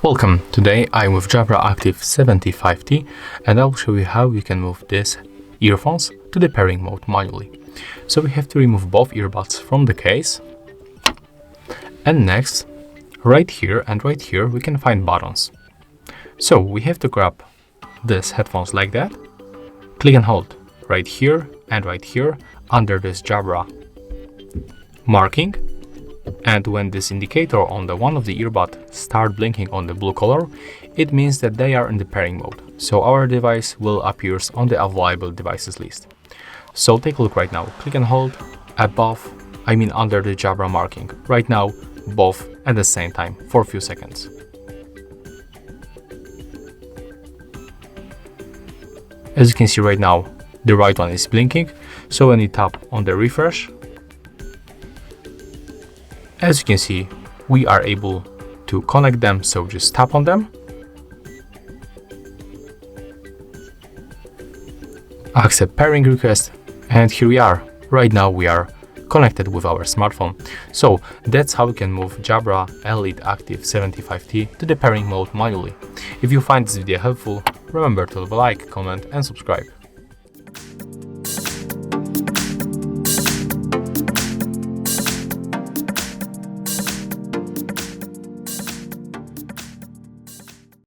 Welcome, today I'm with Jabra Active 75T and I'll show you how you can move these earphones to the pairing mode manually. So we have to remove both earbuds from the case, and next, right here and right here we can find buttons. So we have to grab these headphones like that, click and hold right here and right here under this Jabra marking, and when this indicator on the one of the earbud start blinking on the blue color, it means that they are in the pairing mode, so our device will appear on the available devices list. So take a look right now, click and hold under the Jabra marking, right now both at the same time for a few seconds. As you can see right now, the right one is blinking, so when you tap on the refresh, as you can see, we are able to connect them, so just tap on them, accept pairing request, and here we are. Right now we are connected with our smartphone. So that's how we can move Jabra Elite Active 75T to the pairing mode manually. If you find this video helpful, remember to leave a like, comment and subscribe.